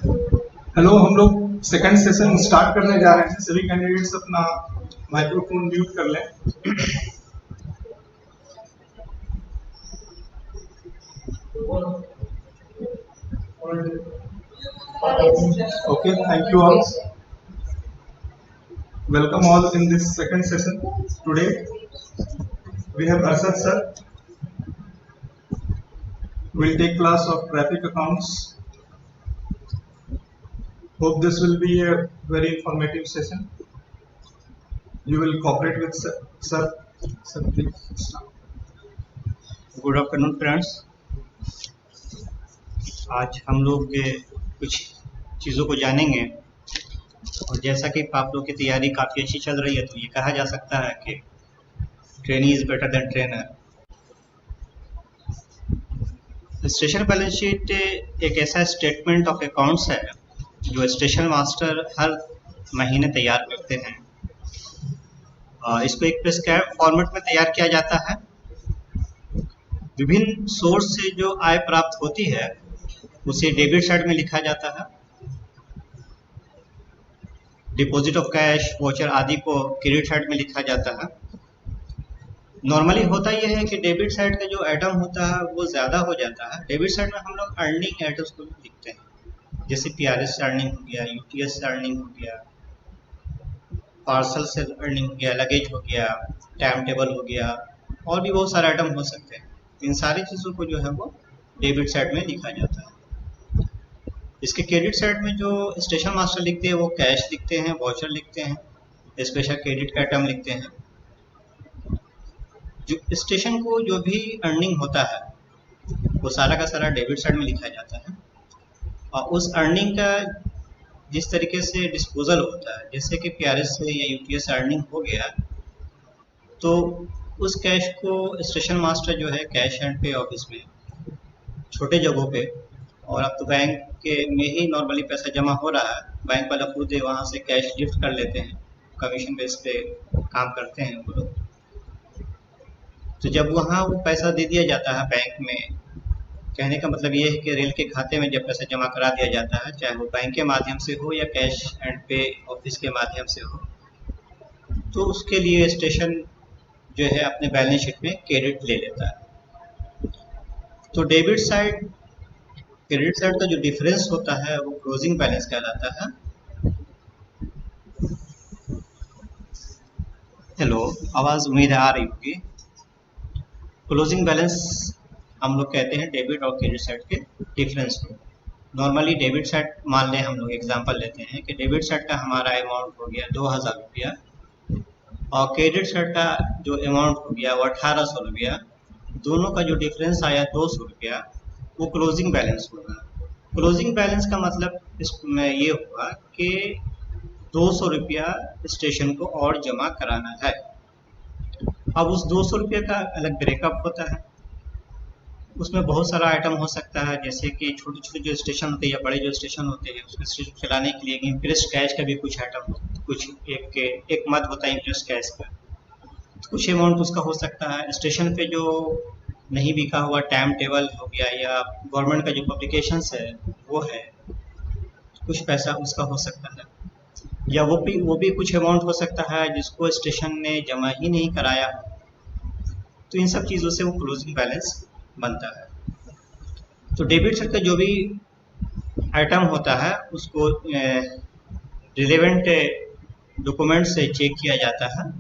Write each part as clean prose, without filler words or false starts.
Hello, हम लोग second session start करने जा रहे हैं। सभी कैंडिडेट्स अपना माइक्रोफोन म्यूट कर लें। Okay, thank you all. Welcome all in this second session. Today we have Asad sir. We'll take class of traffic accounts. Hope this will be a very informative session. You will cooperate with sir. Sir, please start. Good afternoon friends. आज हम लोग कुछ चीज़ों को जानेंगे और जैसा कि आप लोग की तैयारी काफ़ी अच्छी चल रही है तो ये कहा जा सकता है कि trainee is better than trainer. Station balance sheet एक ऐसा स्टेटमेंट ऑफ अकाउंट्स है जो स्टेशन मास्टर हर महीने तैयार करते हैं। इसको एक प्रिस्क्राइब फॉर्मेट में तैयार किया जाता है। विभिन्न सोर्स से जो आय प्राप्त होती है उसे डेबिट साइड में लिखा जाता है। डिपॉजिट ऑफ कैश, वॉचर आदि को क्रेडिट साइड में लिखा जाता है। नॉर्मली होता यह है कि डेबिट साइड का जो आइटम होता है वो ज़्यादा हो जाता है। डेबिट साइड में हम लोग अर्निंग आइटम्स को लिखते हैं, जैसे पीआरएस से अर्निंग हो गया, यूटीएस से अर्निंग हो गया, पार्सल से अर्निंग हो गया, लगेज हो गया, टाइम टेबल हो गया, और भी बहुत सारे आइटम हो सकते हैं। इन सारी चीज़ों को जो है वो डेबिट साइड में लिखा जाता है। इसके क्रेडिट साइड में जो स्टेशन मास्टर लिखते हैं वो कैश लिखते हैं, वॉचर लिखते हैं, स्पेशल क्रेडिट का आइटम लिखते हैं। जो स्टेशन को जो भी अर्निंग होता है वो सारा का सारा डेबिट साइड में लिखा जाता है। और उस अर्निंग का जिस तरीके से डिस्पोजल होता है, जैसे कि पीआरएस से या यूटीएस से अर्निंग हो गया तो उस कैश को स्टेशन मास्टर जो है कैश एंड पे ऑफिस में छोटे जगहों पे, और अब तो बैंक के में ही नॉर्मली पैसा जमा हो रहा है, बैंक वाला खुद वहाँ से कैश लिफ्ट कर लेते हैं, कमीशन बेस पे काम करते हैं वो लोग। तो जब वहाँ वो पैसा दे दिया जाता है बैंक में, कहने का मतलब ये है कि रेल के खाते में जब पैसा जमा करा दिया जाता है, चाहे वो बैंक के माध्यम से हो या कैश एंड पे ऑफिस के माध्यम से हो, तो उसके लिए स्टेशन जो है अपने बैलेंस शीट में क्रेडिट ले लेता है। तो डेबिट साइड क्रेडिट साइड का जो डिफरेंस होता है वो क्लोजिंग बैलेंस कहलाता है। हेलो, आवाज़ उम्मीद है आ रही होगी। क्लोजिंग बैलेंस हम लोग कहते हैं डेबिट और क्रेडिट साइड के डिफरेंस को। नॉर्मली डेबिट साइड मान लें, हम लोग एग्जांपल लेते हैं कि डेबिट साइड का हमारा अमाउंट हो गया 2000 रुपया और क्रेडिट साइड का जो अमाउंट हो गया वो 1800 रुपया। दोनों का जो डिफरेंस आया 200 रुपया, वो क्लोजिंग बैलेंस होगा। क्लोजिंग बैलेंस का मतलब इसमें ये हुआ कि 200 रुपया स्टेशन को और जमा कराना है। अब उस 200 रुपये का अलग ब्रेकअप होता है, उसमें बहुत सारा आइटम हो सकता है, जैसे कि छोटे छोटे जो स्टेशन होते हैं या बड़े जो स्टेशन होते हैं उसमें स्टेशन चलाने के लिए इंप्रेस कैश का भी कुछ आइटम, कुछ एक मद होता है इंप्रेस कैश का, कुछ अमाउंट उसका हो सकता है। स्टेशन पे जो नहीं बिका हुआ टाइम टेबल हो गया या गवर्नमेंट का जो पब्लिकेशंस है वो है, कुछ पैसा उसका हो सकता है। या वो भी कुछ अमाउंट हो सकता है जिसको स्टेशन ने जमा ही नहीं कराया। तो इन सब चीज़ों से वो क्लोजिंग बैलेंस बनता है। तो डेबिट साइड का जो भी आइटम होता है उसको रिलेवेंट डॉक्यूमेंट से चेक किया जाता है।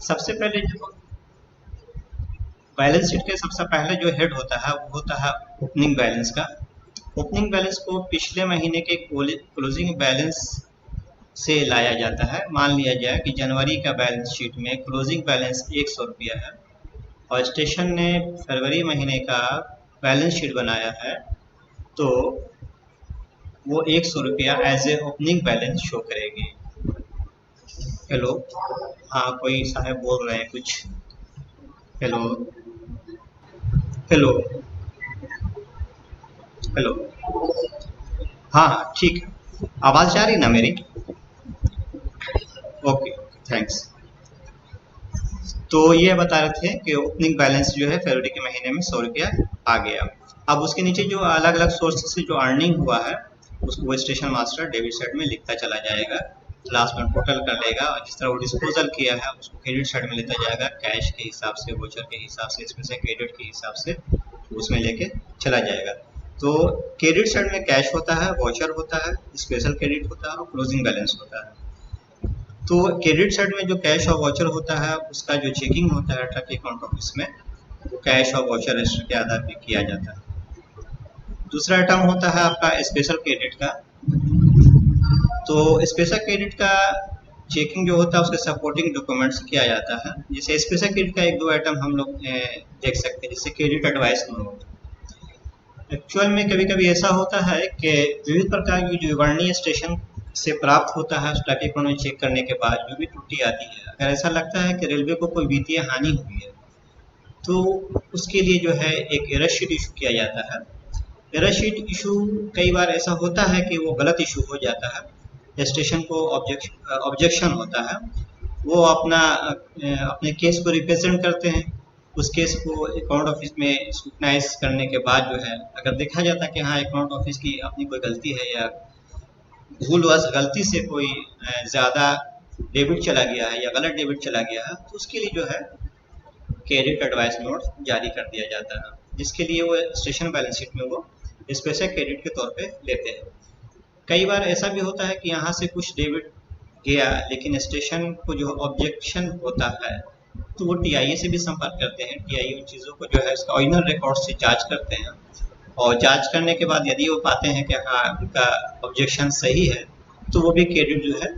सबसे पहले जो बैलेंस शीट के सबसे पहले जो हेड होता है वो होता है ओपनिंग बैलेंस का। ओपनिंग बैलेंस को पिछले महीने के क्लोजिंग बैलेंस से लाया जाता है। मान लिया जाए कि जनवरी का बैलेंस शीट में क्लोजिंग बैलेंस 100 रुपया है और स्टेशन ने फरवरी महीने का बैलेंस शीट बनाया है, तो वो 100 रुपया as a opening balance show करेगी। हेलो, हाँ कोई साहब बोल रहे हैं कुछ। हेलो हेलो हेलो, हाँ हाँ ठीक है, आवाज़ जा रही ना मेरी? Okay, thanks. तो ये बता रहे थे कि ओपनिंग बैलेंस जो है फरवरी के महीने में 100 रुपया आ गया। अब उसके नीचे जो अलग अलग सोर्स से जो अर्निंग हुआ है उसको वो स्टेशन मास्टर डेबिट साइड में लिखता चला जाएगा, लास्ट में टोटल कर लेगा और जिस तरह वो डिस्पोजल किया है उसको क्रेडिट साइड में लेता जाएगा, कैश के हिसाब से, वोचर के हिसाब से, इसमें से क्रेडिट के हिसाब से उसमें लेके चला जाएगा। तो क्रेडिट साइड में कैश होता है, वोचर होता है, स्पेशल क्रेडिट होता है और क्लोजिंग बैलेंस होता है। तो क्रेडिट साइड में जो कैश और वॉचर होता है उसका जो चेकिंग होता है ट्रक अकाउंट ऑफिस में, वो कैश और वॉचर रजिस्टर के आधार पर किया जाता है। दूसरा आइटम होता है आपका स्पेशल क्रेडिट का। तो स्पेशल क्रेडिट का चेकिंग जो होता है उसके सपोर्टिंग डॉक्यूमेंट्स किया जाता है। जैसे स्पेशल क्रेडिट का एक दो आइटम हम लोग देख सकते हैं, जैसे क्रेडिट एडवाइस नोट। एक्चुअल में कभी कभी ऐसा होता है कि विविध प्रकार की जो विवरणीय स्टेशन से प्राप्त होता है ट्रक अकाउंट में चेक करने के बाद जो भी त्रुटि आती है, अगर ऐसा लगता है कि रेलवे को कोई वित्तीय हानि हुई है तो उसके लिए जो है एक एरर शीट इशू किया जाता है। एरर शीट इशू कई बार ऐसा होता है कि वो गलत इशू हो जाता है, स्टेशन को ऑब्जेक्शन होता है, वो अपने केस को रिप्रेजेंट करते हैं। उस केस को अकाउंट ऑफिस में स्क्रूटनाइज करने के बाद जो है अगर देखा जाता है कि हाँ अकाउंट ऑफिस की अपनी कोई गलती है या भूलवश गलती से कोई ज़्यादा डेबिट चला गया है या गलत डेबिट चला गया है, तो उसके लिए जो है क्रेडिट एडवाइस नोट जारी कर दिया जाता है, जिसके लिए वो स्टेशन बैलेंस शीट में वो स्पेशल क्रेडिट के तौर पे लेते हैं। कई बार ऐसा भी होता है कि यहाँ से कुछ डेबिट गया लेकिन स्टेशन को जो ऑब्जेक्शन होता है तो वो टीआईए से भी संपर्क करते हैं। टीआईए उन चीज़ों को जो है उसका ओरिजिनल रिकॉर्ड से जांच करते हैं और जांच करने के बाद यदि वो पाते हैं कि हाँ उनका ऑब्जेक्शन सही है तो वो भी क्रेडिट जो है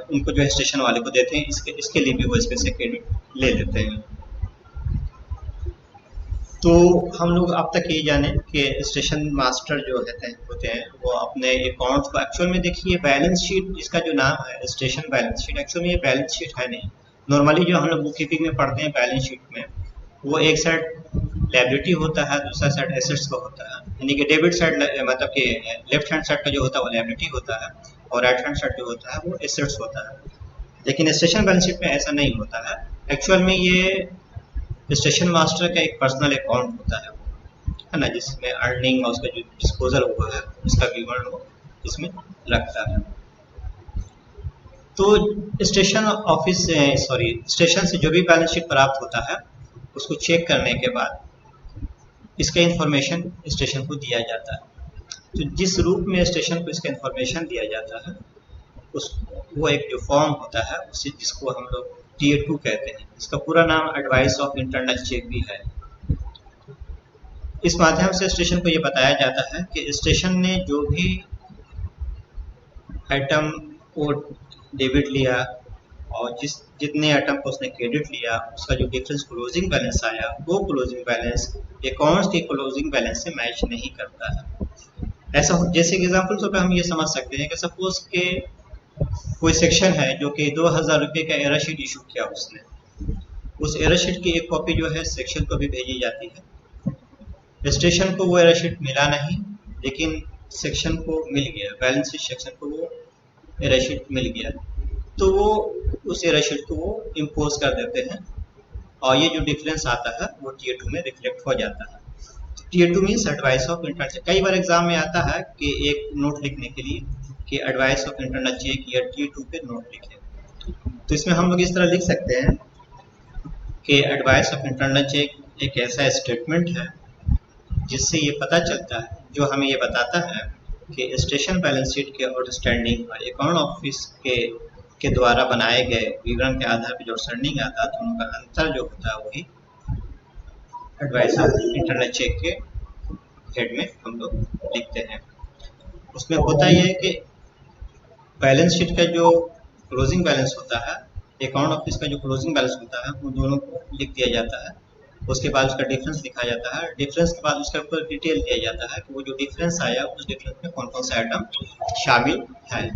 उनको जो है स्टेशन वाले को देते हैं। इसके लिए भी वो स्पेशल क्रेडिट ले लेते हैं। तो हम लोग अब तक ये जाने कि स्टेशन मास्टर जो होते हैं वो अपने अकाउंट को एक्चुअल में देखिए बैलेंस शीट, इसका जो नाम है स्टेशन बैलेंस शीट, एक्चुअल में ये बैलेंस शीट है नहीं। नॉर्मली जो हम लोग बुक कीपिंग में पढ़ते हैं बैलेंस शीट में वो एक साइड लायबिलिटी होता है, दूसरा साइड एसेट्स का होता है, यानी कि डेबिट साइड मतलब कि लेफ्ट हैंड साइड का जो होता है वो लायबिलिटी होता है और राइट हैंड साइड जो होता है वो एसेट्स होता है। लेकिन स्टेशन बैलेंस शीट में ऐसा नहीं होता है। एक्चुअल में ये स्टेशन मास्टर का एक पर्सनल अकाउंट होता है ना, जिसमें अर्निंग और उसका जो डिस्पोजल हुआ है उसका विवरण वो इसमें रखता है। तो स्टेशन ऑफिस स्टेशन से जो भी बैलेंस शीट प्राप्त होता है उसको चेक करने के बाद इसका इंफॉर्मेशन स्टेशन को दिया जाता है। तो जिस रूप में स्टेशन को इसका इंफॉर्मेशन दिया जाता है वो एक जो फॉर्म होता है उसे जिसको हम लोग टीए 2 कहते हैं, इसका पूरा नाम एडवाइस ऑफ इंटरनल चेक भी है। इस माध्यम से स्टेशन को ये बताया जाता है कि स्टेशन ने जो भी आइटम को डेबिट लिया और जितने आइटम को उसने क्रेडिट लिया उसका जो डिफरेंस क्लोजिंग बैलेंस आया वो क्लोजिंग बैलेंस अकाउंट्स के क्लोजिंग बैलेंस से मैच नहीं करता है। ऐसा जैसे एग्जाम्पल तौर पर हम ये समझ सकते हैं कि सपोज के कोई सेक्शन है जो कि 2000 रुपये का एरर शीट इशू किया उसने, उस एरर शीट की एक कॉपी जो है सेक्शन को भी भेजी जाती है। स्टेशन को वो एरर शीट मिला नहीं लेकिन सेक्शन को मिल गया, बैलेंस शीट सेक्शन को वो एरर शीट मिल गया, तो वो उस एरर शीट को वो इम्पोज कर देते हैं और ये जो डिफरेंस आता है वो टीयर 2 में रिफ्लेक्ट हो जाता है। Tier 2 means advice of internal check. कई बार एग्जाम में आता है कि एक नोट लिखने के लिए कि एडवाइस ऑफ इंटरनल चेक या टीयर 2 पे नोट लिखें, तो इसमें हम लोग इस तरह लिख सकते हैं कि एडवाइस ऑफ इंटरनल चेक एक ऐसा स्टेटमेंट है जिससे ये पता चलता है, जो हमें ये बताता है कि स्टेशन बैलेंस शीट के आउटस्टैंडिंग और अकाउंट ऑफिस के द्वारा बनाए गए विवरण के आधार पर जो आउटस्टैंडिंग आता है दोनों का अंतर जो होता है वही एडवाइस ऑफ इंटरनल चेक के हेड में हम लोग लिखते हैं। उसमें होता यह है कि बैलेंस शीट का जो क्लोजिंग बैलेंस होता है, अकाउंट ऑफिस का जो क्लोजिंग बैलेंस होता है, वो दोनों को लिख दिया जाता है। उसके बाद उसका डिफरेंस लिखा जाता है, डिफरेंस के बाद उसके ऊपर डिटेल दिया जाता है कि वो जो डिफरेंस आया उस डिफरेंस में कौन कौन से आइटम शामिल है।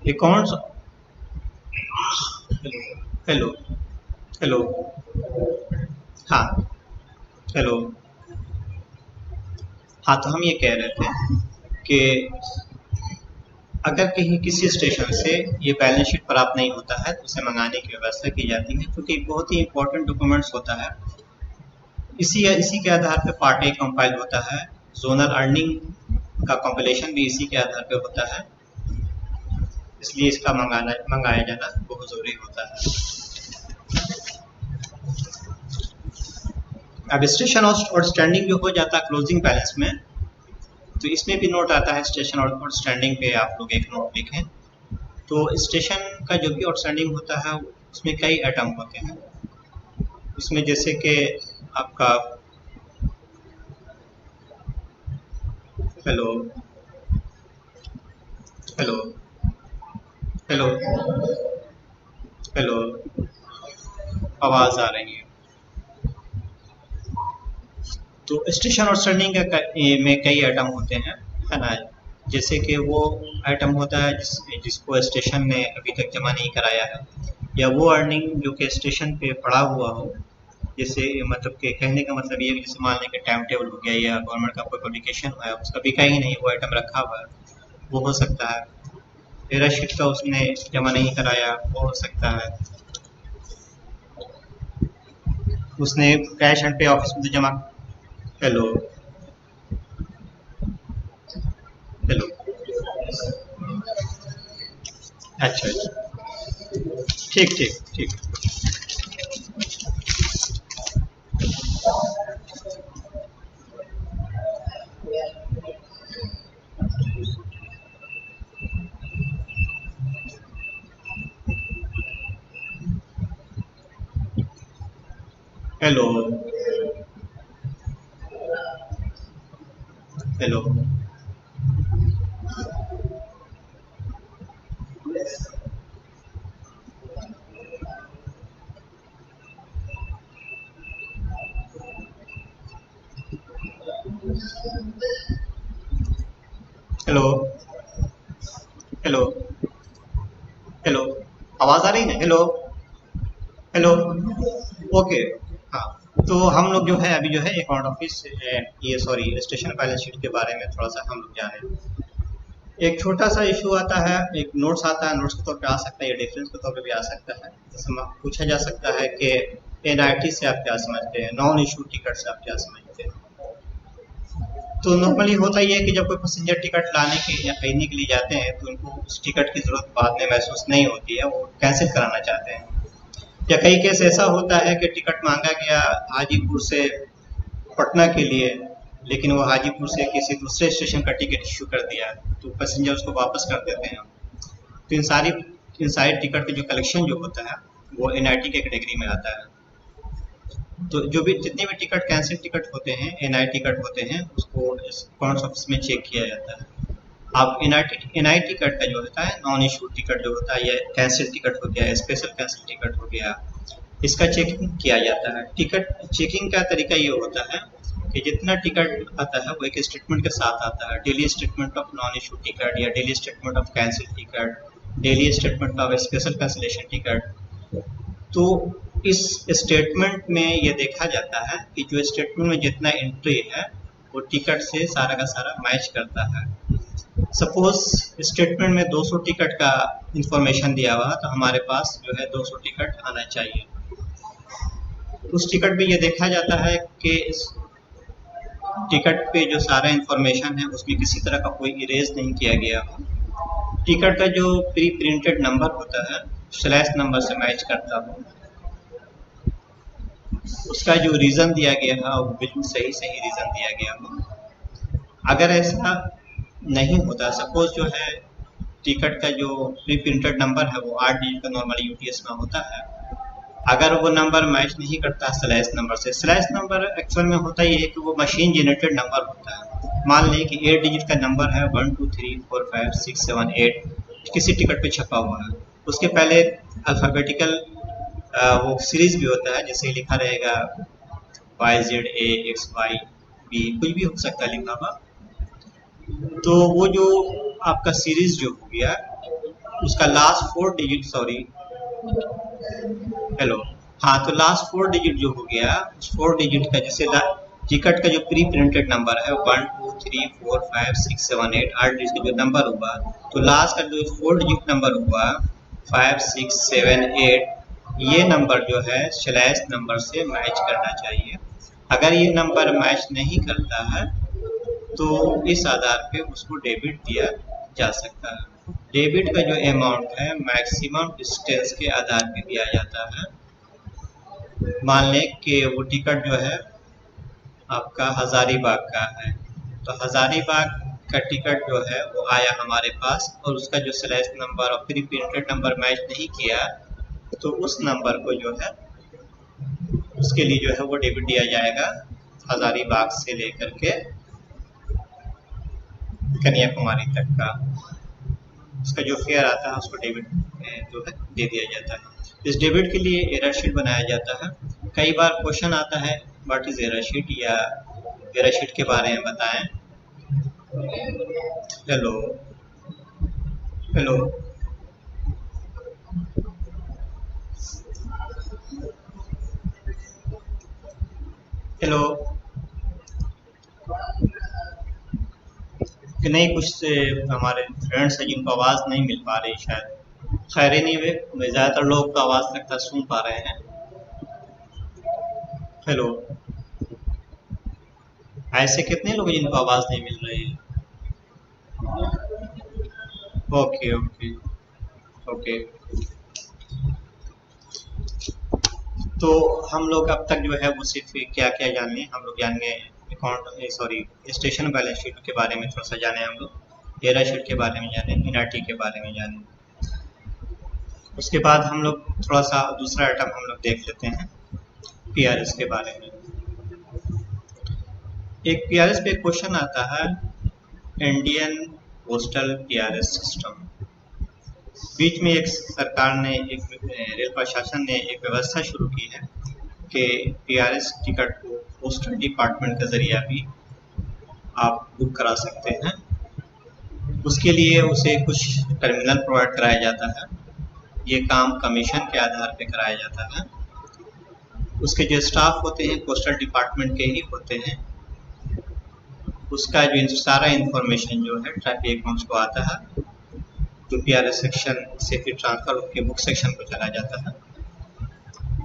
अकाउंट्स हेलो हेलो हाँ हेलो हाँ, तो हम ये कह रहे थे कि अगर कहीं किसी स्टेशन से ये बैलेंस शीट प्राप्त नहीं होता है तो उसे मंगाने की व्यवस्था की जाती है, क्योंकि बहुत ही इंपॉर्टेंट डॉक्यूमेंट्स होता है। इसी के आधार पर पार्ट ए कंपाइल होता है, जोनल अर्निंग का कंपाइलेशन भी इसी के आधार पर होता है, इसलिए इसका मंगाया जाना बहुत ज़रूरी होता है। अब स्टेशन आउटस्टैंडिंग जो हो जाता है क्लोजिंग बैलेंस में, तो इसमें भी नोट आता है स्टेशन आउटस्टैंडिंग पे आप लोग एक नोट लिखें। तो स्टेशन का जो भी आउटस्टैंडिंग होता है उसमें कई आइटम होते हैं। इसमें जैसे कि आपका हेलो हेलो हेलो हेलो आवाज़ आ रही है। तो स्टेशन आउटस्टैंडिंग में कई आइटम होते हैं, है ना। जैसे कि वो आइटम होता है जिसको स्टेशन ने अभी तक जमा नहीं कराया है, या वो अर्निंग जो कि स्टेशन पे पड़ा हुआ हो। जैसे मतलब कि कहने का मतलब ये है कि जैसे मान लें कि टाइम टेबल हो गया या गवर्नमेंट का कोई पब्लिकेशन हुआ है, उसका बिका ही नहीं, वो आइटम रखा हुआ है, वो हो सकता है। तेरा शीट का उसने जमा नहीं कराया, वो हो सकता है। उसने कैश एंड पे ऑफिस में जमा हेलो हेलो अच्छा ठीक ठीक ठीक। Hello hello hello hello hello आवाज़ आ रही है? Hello hello okay. हाँ, तो हम लोग जो है अभी जो है अकाउंट ऑफिस ये सॉरी स्टेशन बैलेंस शीट के बारे में थोड़ा सा हम लोग जाने। एक छोटा सा इशू आता है, एक नोट्स आता है, नोट्स के तौर पे आ सकता है या डिफरेंस के तौर पे भी आ सकता है। जैसे पूछा जा सकता है कि एनआईटी से आप क्या समझते हैं, नॉन इशू टिकट से आप क्या समझते हैं। तो नॉर्मली होता ही है कि जब कोई पैसेंजर टिकट लाने के या खरीदने के लिए जाते हैं तो उनको उस टिकट की ज़रूरत बाद में महसूस नहीं होती है, वो कैंसिल कराना चाहते हैं। या कई केस ऐसा होता है कि टिकट मांगा गया हाजीपुर से पटना के लिए, लेकिन वो हाजीपुर से किसी दूसरे स्टेशन का टिकट इशू कर दिया, तो पैसेंजर उसको वापस कर देते हैं। तो इन सारी टिकट का जो कलेक्शन जो होता है वो एनआईटी के कैटेगरी में आता है। तो जो भी जितने भी टिकट कैंसिल टिकट होते हैं, एनआई टिकट होते हैं, उसको अकाउंट्स ऑफिस में चेक किया जाता है। आप एनआई टिकट का जो होता है, नॉन इशू टिकट जो होता है, या कैंसिल टिकट हो गया, स्पेशल कैंसिल टिकट हो गया, इसका चेकिंग किया जाता है। टिकट चेकिंग का तरीका ये होता है कि जितना टिकट आता है वो एक स्टेटमेंट के साथ आता है, daily statement of non issue ticket या daily statement of cancel ticket, daily statement of special cancellation ticket. तो इस स्टेटमेंट में ये देखा जाता है कि जो स्टेटमेंट में जितना एंट्री है वो टिकट से सारा का सारा मैच करता है। सपोज स्टेटमेंट में 200 टिकट का इंफॉर्मेशन दिया हुआ, तो हमारे पास जो है 200 टिकट आना चाहिए। उस टिकट में ये देखा जाता है कि इस टिकट पे जो सारा इंफॉर्मेशन है उसमें किसी तरह का कोई इरेज नहीं किया गया हो। टिकट का जो प्री प्रिंटेड नंबर होता है स्लैश नंबर से मैच करता हो। उसका जो रीज़न दिया गया है वो बिल्कुल सही रीज़न दिया गया हो। अगर ऐसा नहीं होता, सपोज जो है टिकट का जो प्री प्रिंटेड नंबर है वो 8 डिजिट का नॉर्मली यूटीएस में होता है, अगर वो नंबर मैच नहीं करता स्लैश नंबर से, स्लैश नंबर एक्चुअल में होता ये है कि वो मशीन जनरेटेड नंबर होता है। मान लें कि 8 डिजिट का नंबर है 1 2 3 4 5 6 7 8 किसी टिकट पे छपा हुआ है, उसके पहले अल्फ़ाबेटिकल वो सीरीज भी होता है, जैसे लिखा रहेगा YZA XYB, कुछ भी हो सकता है लिखा हुआ। तो वो जो आपका सीरीज जो हो गया उसका लास्ट 4 डिजिट हेलो हाँ, तो लास्ट 4 डिजिट जो हो गया उस 4 डिजिट का जैसे टिकट का जो प्री प्रिंटेड नंबर है 1 2 3 4 5 6 7 8 8 डिजिट का जो नंबर हुआ, तो लास्ट का जो 4 डिजिट नंबर हुआ 5 6 7 8, ये नंबर जो है स्लैश नंबर से मैच करना चाहिए। अगर ये नंबर मैच नहीं करता है तो इस आधार पे उसको डेबिट दिया जा सकता है। डेबिट का जो अमाउंट है मैक्सिमम डिस्टेंस के आधार पे दिया जाता है। मान लें कि वो टिकट जो है आपका हजारीबाग का है, तो हजारीबाग का टिकट जो है वो आया हमारे पास और उसका जो स्लैश नंबर और प्री प्रिंटेड नंबर मैच नहीं किया, तो उस नंबर को जो है उसके लिए जो है वो डेबिट दिया जाएगा हजारीबाग से लेकर के कन्याकुमारी तक का। उसका जो फेयर आता है उसको डेबिट जो है दे दिया जाता है। इस डेबिट के लिए एरर शीट बनाया जाता है। कई बार क्वेश्चन आता है व्हाट इज एरर शीट, या एरर शीट के बारे में बताएं। हेलो हेलो हेलो कि नहीं, कुछ से हमारे फ्रेंड्स हैं जिनको आवाज़ नहीं मिल पा रही शायद। खैर ही नहीं, वे ज़्यादातर लोग का आवाज़ लगता सुन पा रहे हैं। हेलो, ऐसे कितने लोग जिनको आवाज़ नहीं मिल रही है? Okay okay okay. तो हम लोग अब तक जो है वो सिर्फ क्या क्या जाने, हम लोग जानेंगे account sorry station balance sheet के बारे में थोड़ा सा जाने, हम लोग एरर शीट के बारे में जाने, इनआरटी के बारे में जाने। उसके बाद हम लोग थोड़ा सा दूसरा आइटम हम लोग देख लेते हैं पीआरएस के बारे में। एक पीआरएस पे क्वेश्चन आता है, इंडियन पोस्टल पीआरएस सिस्टम। बीच में एक सरकार ने, एक रेल प्रशासन ने एक व्यवस्था शुरू की है कि पीआरएस टिकट को पोस्टल डिपार्टमेंट के जरिए भी आप बुक करा सकते हैं। उसके लिए उसे कुछ टर्मिनल प्रोवाइड कराया जाता है। ये काम कमीशन के आधार पर कराया जाता है। उसके जो स्टाफ होते हैं पोस्टल डिपार्टमेंट के ही होते हैं। उसका जो सारा इंफॉर्मेशन जो है ट्रैफिक अकाउंट्स को आता है, तो पीआरएस सेक्शन से फिर ट्रांसफर होकर बुक सेक्शन को चला जाता है।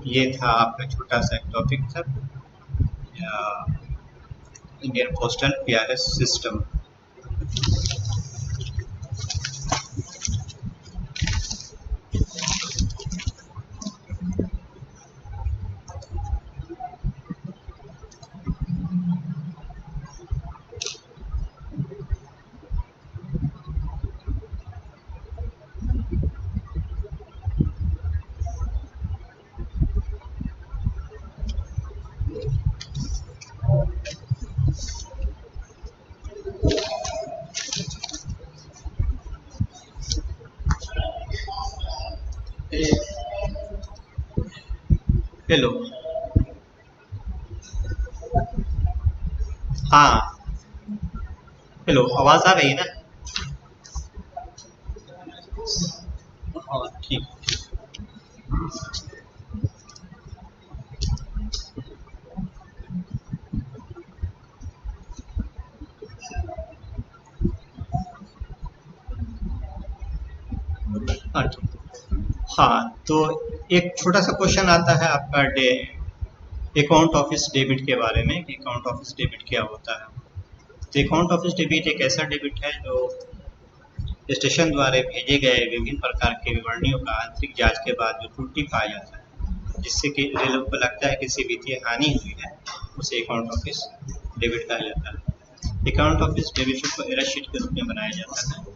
ये था आपका छोटा सा एक टॉपिक था Indian postal PRS system. Hello, हाँ हेलो, आवाज़ आ रही है ना? हाँ ठीक। हाँ ठीक। हाँ, तो एक छोटा सा क्वेश्चन आता है आपका अकाउंट ऑफिस डेबिट के बारे में कि अकाउंट ऑफिस डेबिट क्या होता है। तो अकाउंट ऑफिस डेबिट एक ऐसा डेबिट है जो स्टेशन द्वारा भेजे गए विभिन्न प्रकार के विवरणियों का आंतरिक जांच के बाद जो त्रुटि पाया जाता है, जिससे कि रेलवे को लगता है किसी वित्तीय हानि हुई है, उसे अकाउंट ऑफिस डेबिट कहा जाता है। अकाउंट ऑफिस डेबिट शीट को एरर शीट के रूप में बनाया जाता है।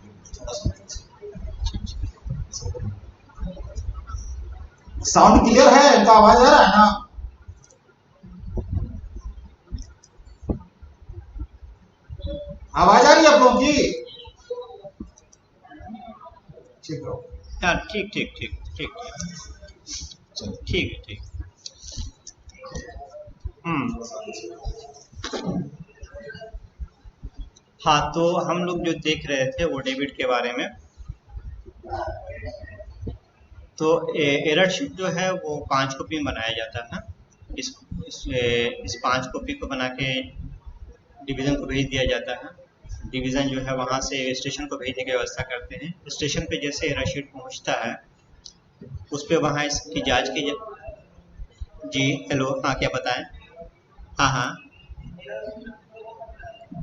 साउंड क्लियर है? इनका आवाज आ रहा है ना? आवाज आ रही है आप लोगों की? ठीक है, हाँ ठीक ठीक ठीक ठीक ठीक है, ठीक। हाँ, तो हम लोग जो देख रहे थे वो डेबिट के बारे में। तो एरर शीट जो है वो 5 कॉपी में बनाया जाता है। इस 5 कॉपी को बना के डिवीज़न को भेज दिया जाता है। डिवीज़न जो है वहाँ से स्टेशन को भेजने की व्यवस्था करते हैं। स्टेशन पे जैसे एरर पहुँचता है उस पर वहाँ इसकी जाँच की जी हेलो, हाँ क्या बताएं? हाँ हाँ,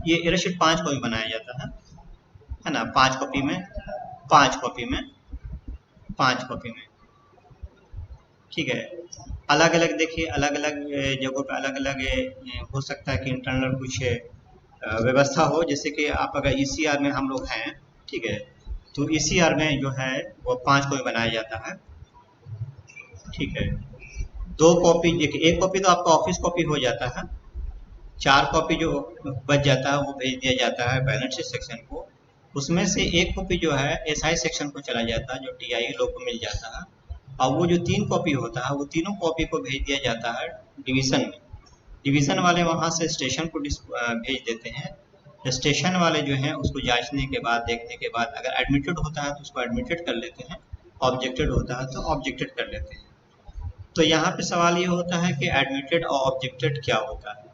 ये एरर शीट 5 कॉपी बनाया जाता है ना, 5 कॉपी में 5 कॉपी में 5 कॉपी में, ठीक है। अलग अलग देखिए, अलग अलग जगहों पे अलग अलग हो सकता है कि इंटरनल कुछ व्यवस्था हो, जैसे कि आप अगर ECR में हम लोग हैं, ठीक है, तो ECR में जो है वो 5 कॉपी बनाया जाता है, ठीक है। 2 कॉपी देखिए, 1 कॉपी तो आपका ऑफिस कॉपी हो जाता है, 4 कॉपी जो बच जाता है वो भेज दिया जाता है बैलेंस शीट सेक्शन को। उसमें से 1 कॉपी जो है SI सेक्शन को चला जाता है, जो TIE लोग को मिल जाता है, और वो जो 3 कॉपी होता है वो तीनों कॉपी को भेज दिया जाता है डिवीज़न में। डिवीज़न वाले वहाँ से स्टेशन को भेज देते हैं। स्टेशन वाले जो हैं उसको जांचने के बाद, देखने के बाद, अगर एडमिटेड होता है तो उसको एडमिटेड कर लेते हैं, ऑब्जेक्टेड होता है तो ऑब्जेक्टेड कर लेते हैं। तो यहाँ पे सवाल ये होता है कि एडमिटेड और ऑब्जेक्टेड क्या होता है।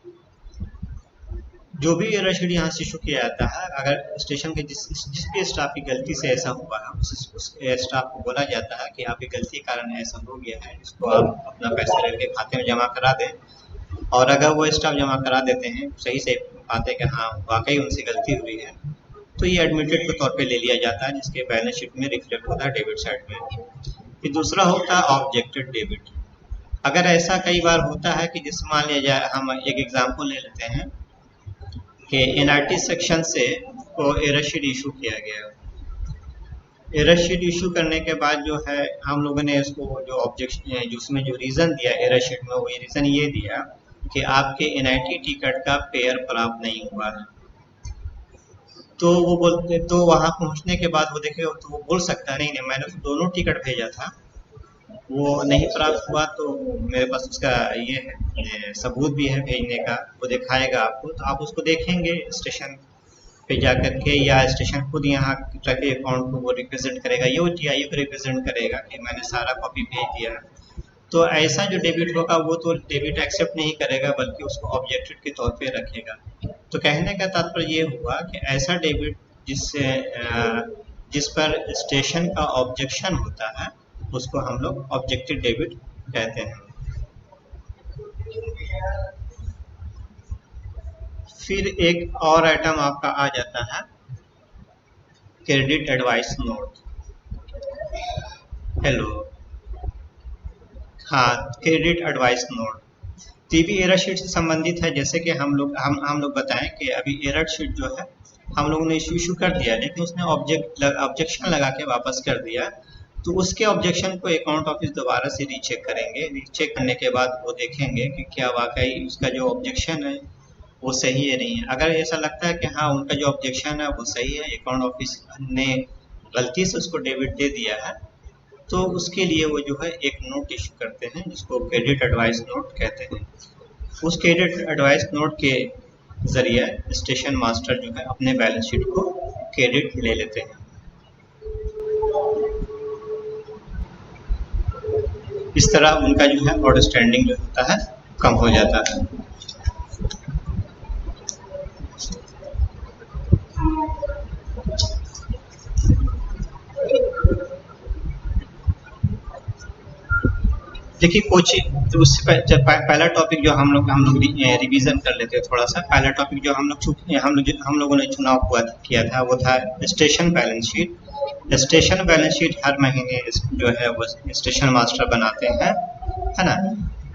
जो भी एरर शीट यहाँ से इशू किया जाता है, अगर स्टेशन के जिस भी स्टाफ की गलती से ऐसा हुआ है उस स्टाफ को बोला जाता है कि आपकी गलती के कारण ऐसा हो गया है, इसको आप अपना पैसा लेके खाते में जमा करा दें। और अगर वो स्टाफ जमा करा देते हैं, सही से पाते कि हाँ वाकई उनसे गलती हुई है, तो ये एडमिटेड के तौर पे ले लिया जाता है, जिसके बैलेंस शीट में रिफ्लेक्ट होता है डेबिट साइड में। फिर दूसरा होता है ऑब्जेक्टेड डेबिट। अगर ऐसा कई बार होता है कि जैसे मान लिया जाए, हम एक एग्जाम्पल ले लेते हैं कि NRT सेक्शन से को एरर शीट इशू किया गया। एरर शीट इशू करने के बाद जो है हम लोगों ने इसको जो ऑब्जेक्शन, जो उसमें जो रीज़न दिया एरर शीट में, वो रीज़न ये दिया कि आपके NIT टिकट का पेयर प्राप्त नहीं हुआ है। तो वो बोलते, तो वहाँ पहुँचने के बाद वो देखे तो वो बोल सकता है नहीं मैंने तो दोनों टिकट भेजा था, वो नहीं प्राप्त हुआ, तो मेरे पास उसका ये है सबूत भी है भेजने का, वो दिखाएगा आपको, तो आप उसको देखेंगे स्टेशन पे जा करके, या स्टेशन खुद यहाँ ट्रैफिक अकाउंट को वो रिप्रेजेंट करेगा, ये TIU को रिप्रेजेंट करेगा कि मैंने सारा कॉपी भेज दिया है। तो ऐसा जो डेबिट होगा वो तो डेबिट एक्सेप्ट नहीं करेगा, बल्कि उसको ऑब्जेक्टेड के तौर पे रखेगा। तो कहने का तात्पर्य ये हुआ कि ऐसा डेबिट जिस पर स्टेशन का ऑब्जेक्शन होता है उसको हम लोग ऑब्जेक्टेड डेबिट कहते हैं। फिर एक और आइटम आपका आ जाता है क्रेडिट एडवाइस नोट। हेलो, हाँ, क्रेडिट एडवाइस नोट तो भी एरर शीट से संबंधित है। जैसे कि हम लोग बताएं कि अभी एरर शीट जो है हम लोगों ने इशू कर दिया, लेकिन उसने ऑब्जेक्शन लगा के वापस कर दिया, तो उसके ऑब्जेक्शन को अकाउंट ऑफिस दोबारा से रीचेक करेंगे। रीचेक करने के बाद वो देखेंगे कि क्या वाकई उसका जो ऑब्जेक्शन है वो सही है नहीं है। अगर ऐसा लगता है कि हाँ उनका जो ऑब्जेक्शन है वो सही है, अकाउंट ऑफिस ने गलती से उसको डेबिट दे दिया है, तो उसके लिए वो जो है एक नोट इशू करते हैं, जिसको क्रेडिट एडवाइस नोट कहते हैं। उस क्रेडिट एडवाइस नोट के जरिए स्टेशन मास्टर जो है अपने बैलेंस शीट को क्रेडिट ले लेते हैं। इस तरह उनका जो है आउटस्टैंडिंग जो होता है कम हो जाता है। देखिए कोचिंग, तो उससे पहला टॉपिक जो हम लोग रिवीजन कर लेते हैं थोड़ा सा। पहला टॉपिक जो हम लोगों ने चुनाव किया था वो था station balance sheet. Station balance sheet हर महीने जो है वो स्टेशन मास्टर बनाते हैं, है ना।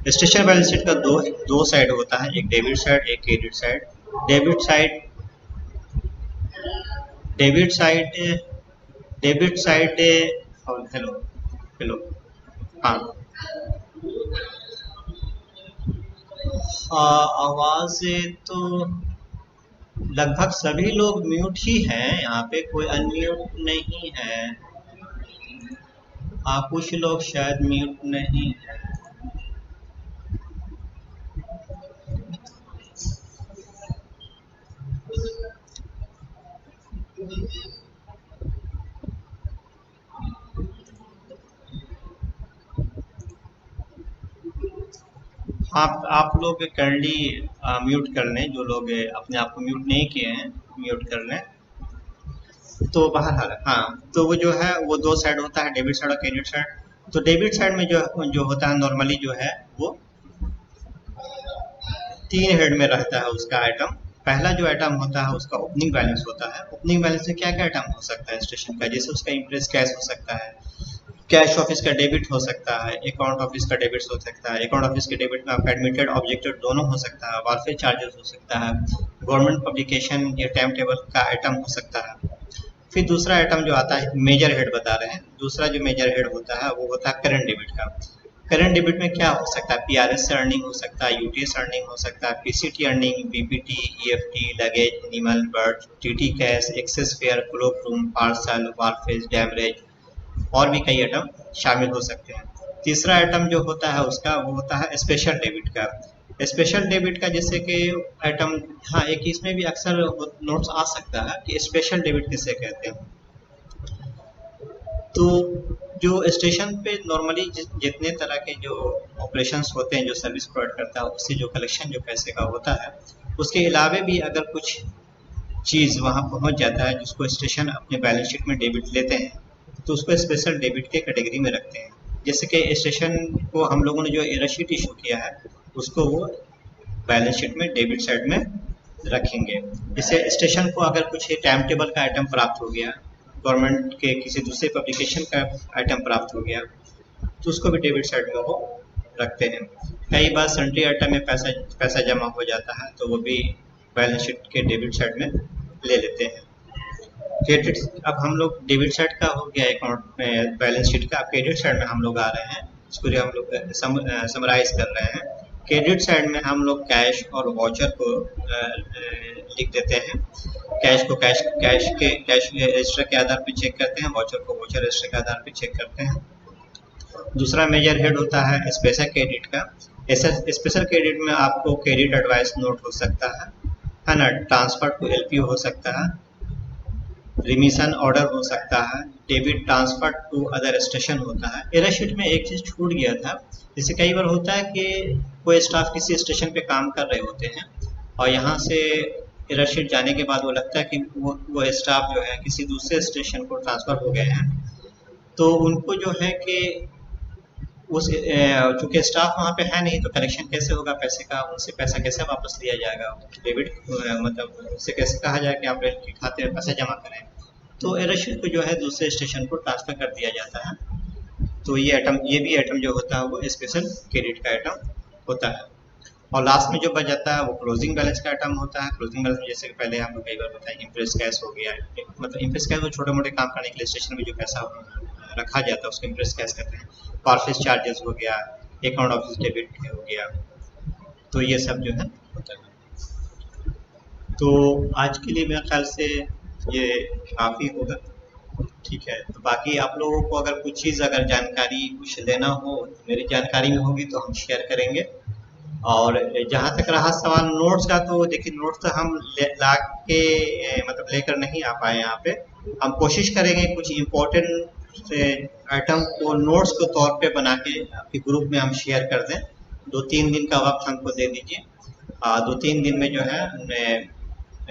स्टेशन बैलेंस शीट का दो साइड होता है, एक डेबिट साइड एक credit side. Debit side debit side debit side hello hello, हाँ, आवाज तो लगभग सभी लोग म्यूट ही हैं, यहाँ पे कोई अनम्यूट नहीं है। कुछ लोग शायद म्यूट नहीं है। आप लोग करली म्यूट कर लें, जो लोग अपने आप को म्यूट नहीं किए हैं म्यूट कर लें। तो बहरहाल हाँ, तो वो जो है वो दो साइड होता है, डेबिट साइड और क्रेडिट साइड। तो डेबिट साइड में जो होता है नॉर्मली जो है वो 3 हेड में रहता है उसका आइटम। पहला जो आइटम होता है उसका ओपनिंग बैलेंस होता है। ओपनिंग बैलेंस में क्या क्या आइटम हो सकता है स्टेशन का, जैसे उसका इंप्रेस कैश हो सकता है, कैश ऑफिस का डेबिट हो सकता है, अकाउंट ऑफिस का डेबिट हो सकता है। अकाउंट ऑफिस के डेबिट में आपका एडमिटेड ऑब्जेक्टेड दोनों हो सकता है। वारफेयर चार्जेस हो सकता है, गवर्नमेंट पब्लिकेशन या टाइम टेबल का आइटम हो सकता है। फिर दूसरा आइटम जो आता है मेजर हेड बता रहे हैं, दूसरा जो मेजर हेड होता है वो होता है करंट डेबिट का। करंट डेबिट में क्या हो सकता है, पीआरएस से अर्निंग हो सकता है, यूटीएस अर्निंग हो सकता है, PCT earning, BPT, EFT, luggage, animal, bird, TT cash, excess fare, cloak room, parcel, wharfage, demurrage और भी कई आइटम शामिल हो सकते हैं। तीसरा आइटम जो होता है उसका वो होता है स्पेशल डेबिट का। स्पेशल डेबिट का जैसे कि आइटम, हाँ एक इसमें भी अक्सर नोट्स आ सकता है कि स्पेशल डेबिट किसे कहते हैं। तो जो स्टेशन पे नॉर्मली जितने तरह के जो ऑपरेशंस होते हैं, जो सर्विस प्रोवाइड करता है, उससे जो कलेक्शन जो पैसे का होता है, उसके अलावे भी अगर कुछ चीज़ वहाँ पहुँच जाता है जिसको स्टेशन अपने बैलेंस शीट में डेबिट लेते हैं, तो उसको स्पेशल डेबिट के कैटेगरी में रखते हैं। जैसे कि स्टेशन को हम लोगों ने जो एरर शीट इशू किया है उसको वो बैलेंस शीट में डेबिट साइड में रखेंगे। जैसे स्टेशन को अगर कुछ टाइम टेबल का आइटम प्राप्त हो गया, गवर्नमेंट के किसी दूसरे पब्लिकेशन का आइटम प्राप्त हो गया, तो उसको भी डेबिट साइड में वो रखते हैं। कई बार सन्ट्री आइटम में पैसा जमा हो जाता है तो वो भी बैलेंस शीट के डेबिट साइड में ले लेते हैं। क्रेडिट, अब हम लोग डेबिट साइड का हो गया अकाउंट में बैलेंस शीट का, क्रेडिट साइड में हम लोग आ रहे हैं, इसको जो हम लोग समराइज कर रहे हैं। क्रेडिट साइड में हम लोग कैश और वाउचर को लिख देते हैं। कैश को कैश रजिस्टर के आधार पर चेक करते हैं, वाउचर को वाउचर रजिस्टर के आधार पर चेक करते हैं। दूसरा मेजर हेड होता है स्पेशल क्रेडिट का। स्पेशल क्रेडिट में आपको क्रेडिट एडवाइस नोट हो सकता है ना, ट्रांसफर टू एलपीओ हो सकता है, रिमिशन ऑर्डर हो सकता है, debit transfer to other station होता है। एरर शीट में एक चीज़ छूट गया था, जैसे कई बार होता है कि कोई स्टाफ किसी स्टेशन पे काम कर रहे होते हैं और यहाँ से एरर शीट जाने के बाद वो लगता है कि वो स्टाफ जो है किसी दूसरे स्टेशन को ट्रांसफ़र हो गए हैं, तो उनको जो है कि उस चूँकि स्टाफ वहाँ पे है नहीं तो कलेक्शन कैसे होगा पैसे का, उनसे पैसा कैसे वापस लिया जाएगा, डेबिट मतलब उससे कैसे कहा जाए कि आप के खाते में पैसा जमा करें। तो एरर शीट को जो है दूसरे स्टेशन को ट्रांसफ़र कर दिया जाता है। तो ये भी आइटम जो होता है वो स्पेशल क्रेडिट का आइटम होता है। और लास्ट में जो बच जाता है वो क्लोजिंग बैलेंस का आइटम होता है। क्लोजिंग बैलेंस में जैसे कि पहले हम लोग कई बार बताया इंप्रेस कैश हो गया, मतलब इंप्रेस कैश वो छोटे मोटे काम करने के लिए स्टेशन में जो पैसा रखा जाता है उसको इंप्रेस कैश कहते हैं। पार्फेस चार्जेस हो गया, अकाउंट ऑफिस डेबिट हो गया, तो ये सब जो है होता है। तो आज के लिए मेरे ख्याल से ये काफ़ी होगा, ठीक है। तो बाकी आप लोगों को अगर कुछ चीज़ अगर जानकारी कुछ लेना हो तो मेरी जानकारी में होगी तो हम शेयर करेंगे। और जहाँ तक रहा सवाल नोट्स का, तो देखिए नोट्स तो हम ला के मतलब लेकर नहीं आ पाए यहाँ पे। हम कोशिश करेंगे कुछ इम्पोर्टेंट आइटम को नोट्स के तौर पे बना के आपके ग्रुप में हम शेयर कर दें। 2-3 दिन का वक्त हमको दे दीजिए, 2-3 दिन में जो है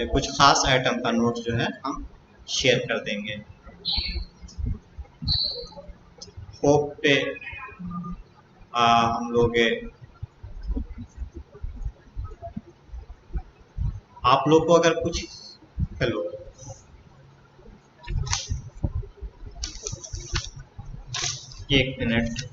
कुछ खास आइटम का नोट्स जो है हम शेयर कर देंगे। होप पे हम लोग आप लोग को अगर कुछ हेलो एक मिनट,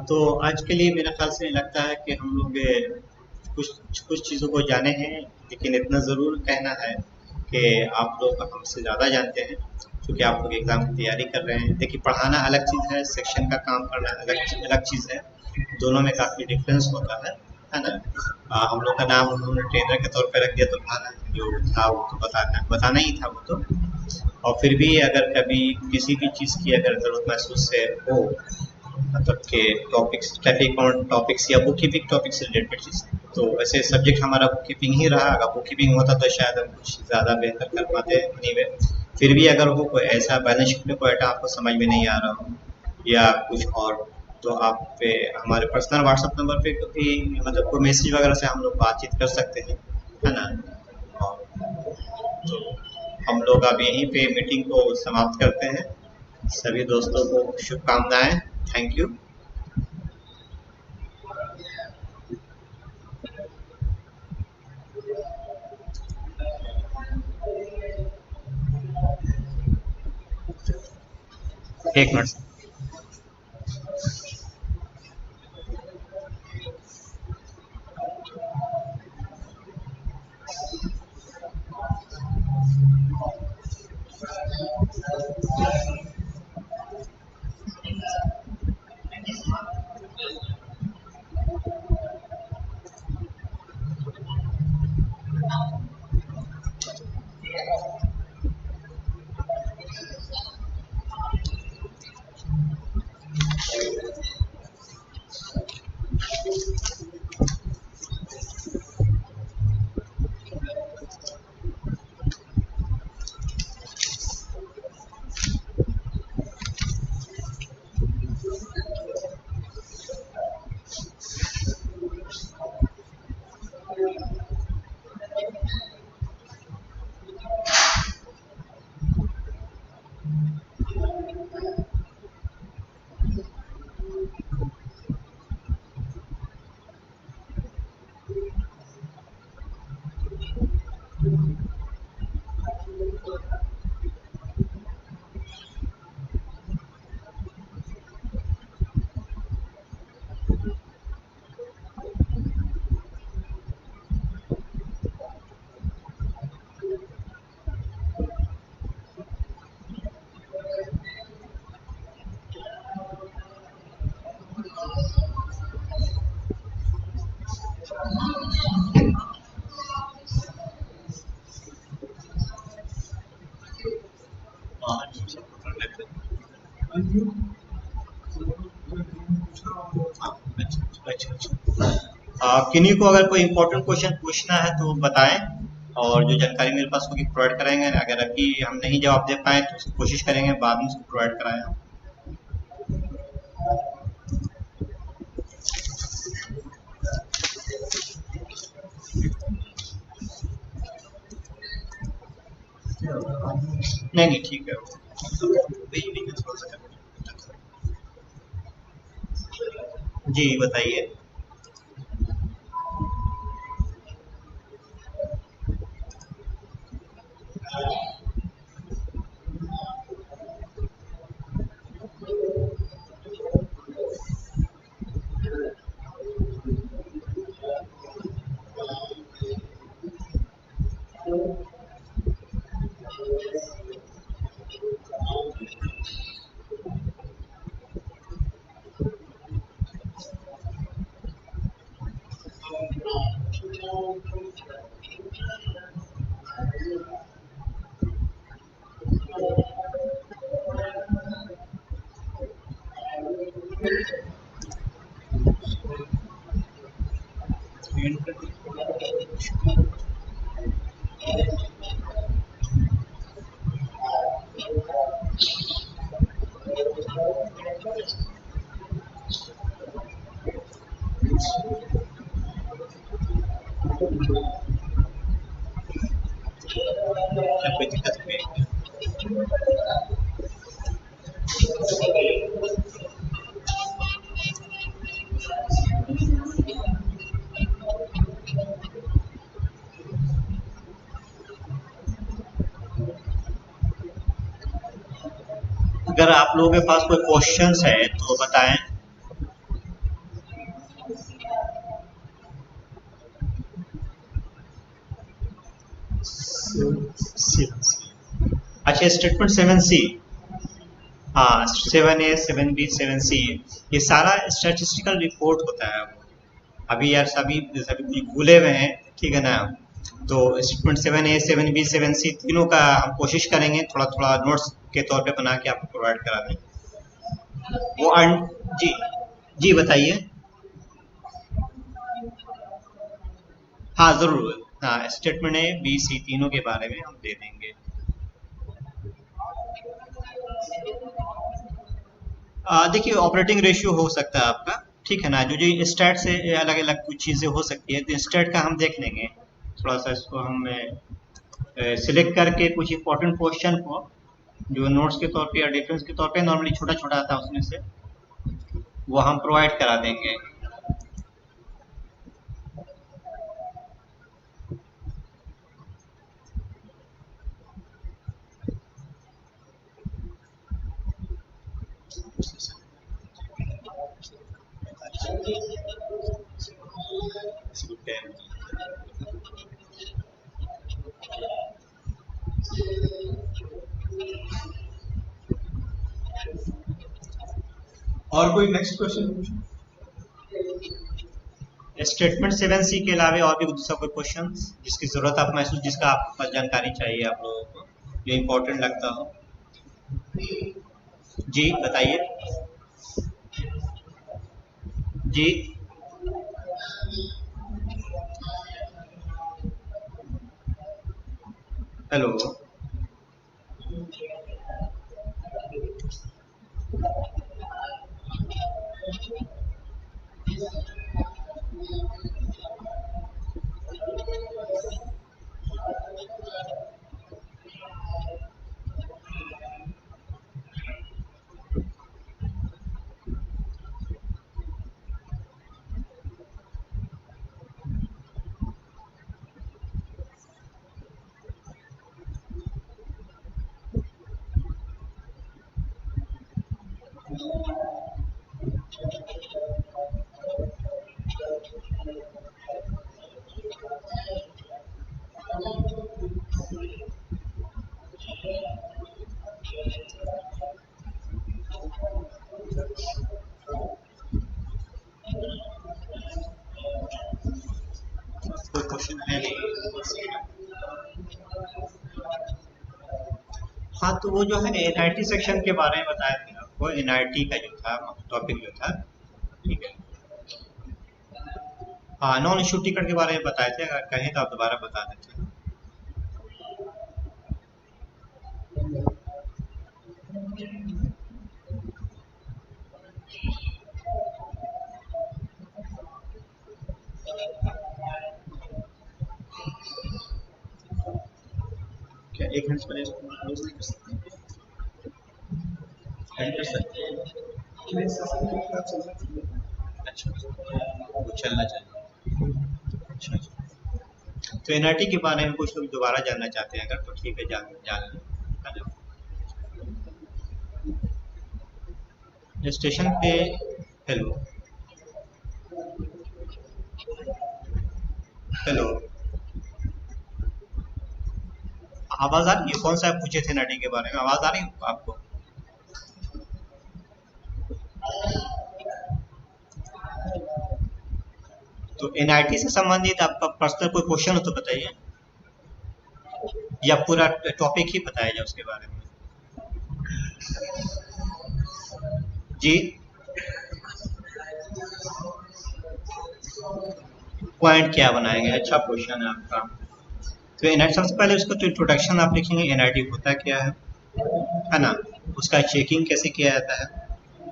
तो आज के लिए मेरा ख्याल से लगता है कि हम लोग कुछ चीज़ों को जाने हैं, लेकिन इतना ज़रूर कहना है कि आप लोग हमसे ज़्यादा जानते हैं क्योंकि आप लोग एग्ज़ाम की तैयारी कर रहे हैं। देखिए पढ़ाना अलग चीज़ है, सेक्शन का काम करना अलग चीज़ है, दोनों में काफ़ी डिफरेंस होता है ना। हम लोग का नाम उन्होंने ट्रेनर के तौर पे रख दिया तो जो था वो तो बताना ही था वो तो। और फिर भी अगर कभी किसी भी चीज़ की अगर ज़रूरत महसूस से हो, मतलब कि टॉपिक्स ट्रैफिक ऑन टॉपिक्स या बुक कीपिंग टॉपिक से रिलेटेड चीज़, तो वैसे सब्जेक्ट हमारा बुक कीपिंग ही रहा। अगर बुक कीपिंग होता तो शायद हम कुछ ज़्यादा बेहतर कर पाते। एनीवे, फिर भी अगर वो कोई ऐसा बैलेंस शीट में कोई डाटा आपको समझ में नहीं आ रहा हो या कुछ और, तो आप पे हमारे पर्सनल व्हाट्सएप नंबर पे भी मतलब कोई मैसेज वगैरह से हम लोग बातचीत कर सकते हैं, है ना। और तो हम लोग अब यहीं पे मीटिंग को समाप्त करते हैं। सभी दोस्तों को शुभकामनाएं। Thank you. एक मिनट। किन्हीं को अगर कोई इम्पोर्टेंट क्वेश्चन पूछना है तो बताएं, और जो जानकारी मेरे पास होगी प्रोवाइड कराएंगे। अगर अभी हम नहीं जवाब दे पाए तो उसकी कोशिश करेंगे बाद में उसको प्रोवाइड कराएं। नहीं ठीक है। जी बताइए। कोई दिक्कत नहीं। अगर आप लोगों के पास कोई क्वेश्चंस है तो बताएं। अच्छा, स्टेटमेंट 7C, हाँ 7A 7B 7C, ये सारा स्टैटिस्टिकल रिपोर्ट होता है। अभी यार सभी सभी भूले हुए हैं, ठीक है ना। तो स्टेटमेंट 7A 7B 7C तीनों का हम कोशिश करेंगे थोड़ा थोड़ा नोट्स के तौर पे बना के आपको प्रोवाइड करा दें। वो जी जी बताइए। हाँ जरूर, हाँ स्टेटमेंट A B C तीनों के बारे में हम दे देंगे। देखिए ऑपरेटिंग रेशियो हो सकता है आपका, ठीक है ना, जो जो स्टेट से अलग अलग कुछ चीज़ें हो सकती है, तो स्टेट का हम देख लेंगे। थोड़ा सा इसको हम सिलेक्ट करके कुछ इंपॉर्टेंट क्वेश्चन को जो नोट्स के तौर पे या डिफरेंस के तौर पे नॉर्मली छोटा छोटा आता है उसमें से वो हम प्रोवाइड करा देंगे। और कोई नेक्स्ट क्वेश्चन? स्टेटमेंट 7C के अलावा और भी दूसरा कोई क्वेश्चन जिसकी जरूरत आप महसूस, जिसका आपको जानकारी चाहिए आप लोगों को, जो इम्पोर्टेंट लगता हो? जी बताइए। जी हेलो। कोई क्वेश्चन है नहीं? हाँ तो वो जो है एनआईटी सेक्शन के बारे में बताया थे आपको, एनआईटी का जो था टॉपिक जो था, ठीक है। हाँ नॉन इशू टिकट के बारे में बताए थे, अगर कहें तो आप दोबारा बता देते हैं। क्या एक घंटे पहले इसको क्लोज नहीं कर सकते? एंड कर सकते हैं? अच्छा वो चलना चाहिए। अच्छा अच्छा। तो एनआईटी के बारे में कुछ लोग दोबारा जानना चाहते हैं अगर, तो ठीक है जान जान लें। स्टेशन पे हेलो हेलो आवाज आ रही है? कौन सा आप पूछे थे एनआईटी के बारे में, आवाज आ रही है आपको? तो एनआईटी से संबंधित आपका पर्सनल कोई क्वेश्चन हो तो बताइए, या पूरा टॉपिक ही बताया जाए उसके बारे में। जी पॉइंट क्या बनाएंगे, अच्छा क्वेश्चन है आपका। तो एनआईटी सबसे पहले उसका तो इंट्रोडक्शन आप लिखेंगे, एनआईटी होता क्या है ना, उसका चेकिंग कैसे किया जाता है,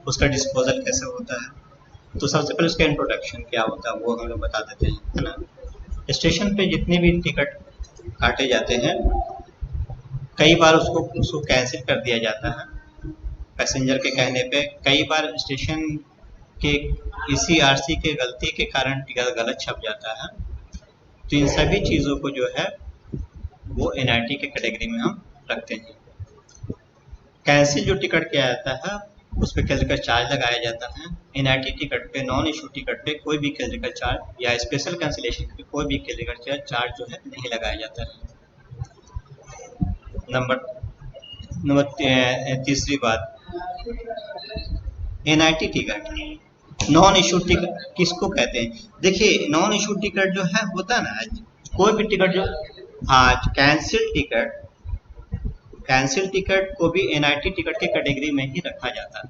उसका डिस्पोजल कैसे होता है। तो सबसे पहले उसका इंट्रोडक्शन क्या होता है वो हम लोग बता देते हैं, है ना। स्टेशन पे जितने भी टिकट काटे जाते हैं कई बार उसको कैंसिल कर दिया जाता है पैसेंजर के कहने पे, कई बार स्टेशन के ECRC के गलती के कारण टिकट गलत छप जाता है। तो इन सभी चीज़ों को जो है वो एनआईटी के कैटेगरी में हम रखते हैं। कैंसिल जो टिकट किया जाता है उस पर कैलरिकल चार्ज लगाया जाता है। एनआईटी टिकट पे, नॉन इशू टिकट पे कोई भी कैलरिकल चार्ज या स्पेशल कैंसिलेशन पे कोई भी कैलरिकल चार्ज जो है नहीं लगाया जाता है। नंबर तीसरी बात, NIT ticket non issue ticket किसको कहते हैं? देखिए नॉन इशू टिकट जो है होता है ना, कोई भी टिकट जो, हाँ, कैंसिल टिकट को भी एनआईटी टिकट के कैटेगरी में ही रखा जाता है।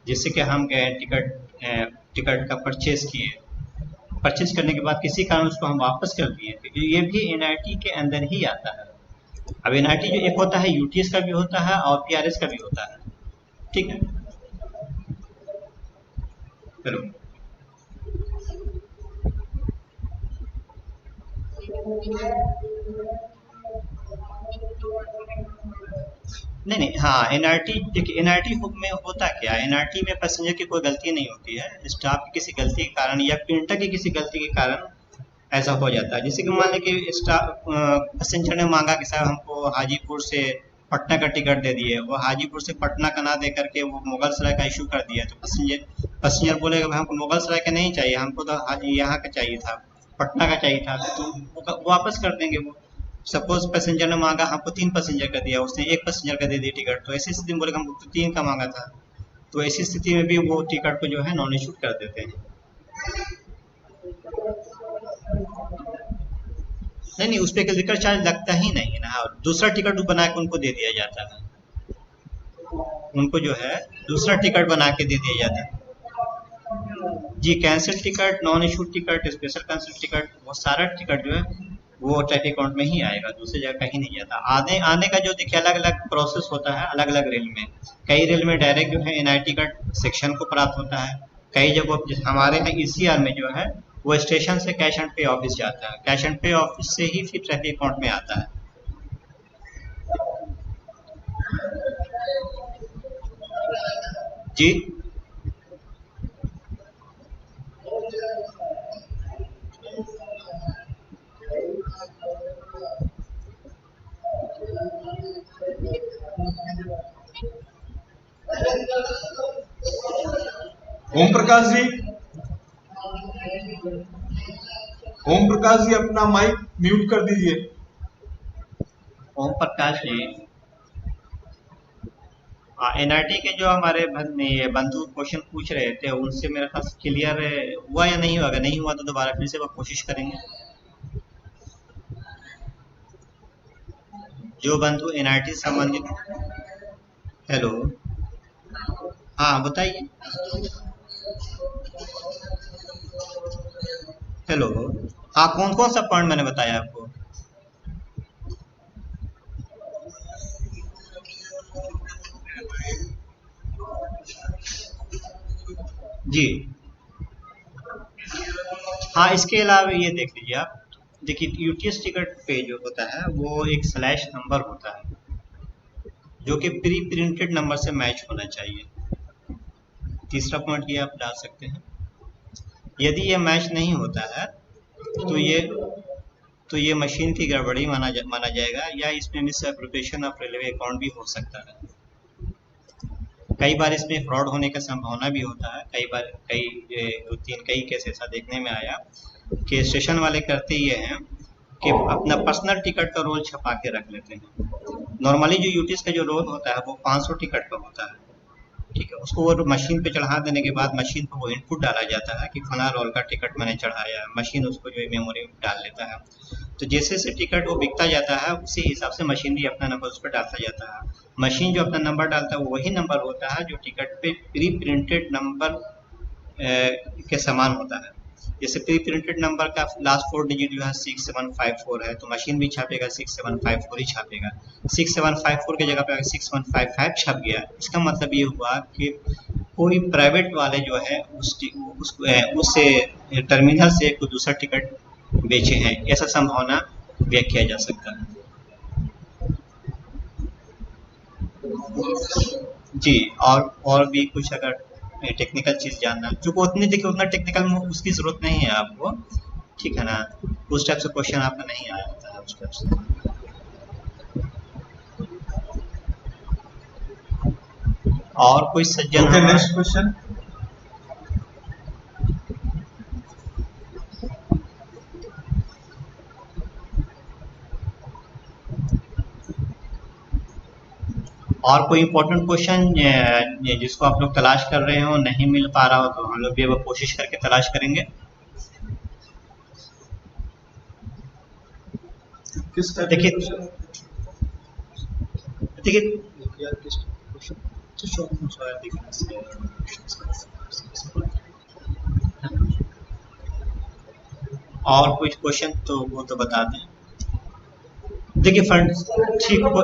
जैसे कि हम टिकट का परचेज किए, परचेज करने के बाद किसी कारण उसको हम वापस कर दिए, तो ये भी एनआईटी के अंदर ही आता है। अब एनआईटी जो एक होता है यूटीएस का भी होता है और पीआरएस का भी होता है, ठीक है। चलो, नहीं, हाँ, एनआरटी देखिए, एनआरटी में होता क्या है, एनआरटी में पैसेंजर की कोई गलती नहीं होती है, स्टाफ की किसी गलती के कारण या प्रिंटर की किसी गलती के कारण ऐसा हो जाता है। जैसे कि मान लें कि स्टाफ पैसेंजर ने मांगा कि साहब हमको हाजीपुर से पटना का टिकट दे दिए, वो हाजीपुर से पटना का ना दे करके वो मुगल सराय का इशू कर दिया, तो पैसेंजर बोलेगा भाई हमको मुगल सराय का नहीं चाहिए, हमको तो यहाँ का चाहिए था, पटना का चाहिए था, तो वो वापस कर देंगे। वो सपोज पैसेंजर ने मांगा, हमको 3 पैसेंजर का दिया, उसने 1 पैसेंजर का दे दिया टिकट, तो ऐसी स्थिति में बोलेगा हमको तो 3 का मांगा था, तो ऐसी स्थिति में भी वो टिकट को जो है नॉन इशू कर देते हैं। नहीं, उस पर जिक्र चार्ज लगता ही नहीं है ना, दूसरा टिकट बना के उनको दे दिया जाता है, उनको जो है दूसरा टिकट बना के दे दिया जाता है। जी, cancel ticket, non issue ticket, special cancel ticket, वो सारा टिकट जो है वो ट्रैफिक अकाउंट में ही आएगा, दूसरी जगह कहीं नहीं जाता। आने का जो देखिए अलग अलग प्रोसेस होता है, अलग अलग रेल में, कई रेल में डायरेक्ट जो है एनआईटी टिकट सेक्शन को प्राप्त होता है, कई जगह हमारे यहाँ ईसीआर में जो है वो स्टेशन से कैश एंड पे ऑफिस जाता है, कैश एंड पे ऑफिस से ही फिर ट्रैफिक अकाउंट में आता है। जी, ओम प्रकाश जी, ओम प्रकाश जी अपना माइक म्यूट कर दीजिए। ओम प्रकाश जी, एनआरटी के जो हमारे बंधु क्वेश्चन पूछ रहे थे, उनसे मेरे पास क्लियर हुआ या नहीं हुआ? अगर नहीं हुआ तो दोबारा फिर से वो कोशिश करेंगे। जो बंधु एनआरटी संबंधित, हेलो, हाँ बताइए, हेलो, हाँ, कौन कौन सा पॉइंट मैंने बताया आपको? जी, हाँ, इसके अलावा ये देख लीजिए आप, देखिए यूटीएस टिकट पे जो होता है वो एक स्लैश नंबर होता है जो कि प्री प्रिंटेड नंबर से मैच होना चाहिए। तीसरा पॉइंट ये आप डाल सकते हैं। यदि ये मैच नहीं होता है तो ये मशीन की गड़बड़ी माना जाएगा, या इसमें miss appropriation of railway account भी हो सकता है। कई बार इसमें फ्रॉड होने का संभावना भी होता है। कई केस ऐसा देखने में आया कि स्टेशन वाले करते ये हैं कि अपना पर्सनल टिकट का रोल छपा के रख लेते हैं। नॉर्मली जो यूटीएस का जो रोल होता है वो 500 टिकट का होता है, ठीक है। उसको वो मशीन पे चढ़ा देने के बाद मशीन पर वो इनपुट डाला जाता है कि फला रोल का टिकट मैंने चढ़ाया, मशीन उसको जो है मेमोरी में डाल लेता है। तो जैसे जैसे टिकट वो बिकता जाता है उसी हिसाब से मशीन भी अपना नंबर उस पर डालता जाता है। मशीन जो अपना नंबर डालता है वो वही नंबर होता है जो टिकट पे प्री प्रिंटेड नंबर के समान होता है। जैसे प्री प्रिंटेड नंबर का लास्ट 4 डिजिट जो है 6754 है, तो मशीन भी छापेगा 6754 ही छापेगा। 6754 की जगह पे अगर 6155 छप गया, इसका मतलब ये हुआ कि कोई प्राइवेट वाले जो है उस टर्मिनल से कोई दूसरा टिकट बेचे हैं, ऐसा संभावना व्यक्त किया जा सकता है। जी, और भी कुछ अगर टेक्निकल चीज जानना, चूंकि उतनी देखिए उतना टेक्निकल में उसकी जरूरत नहीं है आपको, ठीक है ना। उस टाइप से क्वेश्चन आपका नहीं आया होता है उस टाइप से। और कोई सज्जन? Okay, next question. और कोई इम्पोर्टेंट क्वेश्चन जिसको आप लोग तलाश कर रहे हो, नहीं मिल पा रहा हो, तो हम लोग भी अब कोशिश करके तलाश करेंगे। किस टाइप देखिए देखिए और कुछ क्वेश्चन तो वो तो बता दें। देखिए फंड ठीक हो,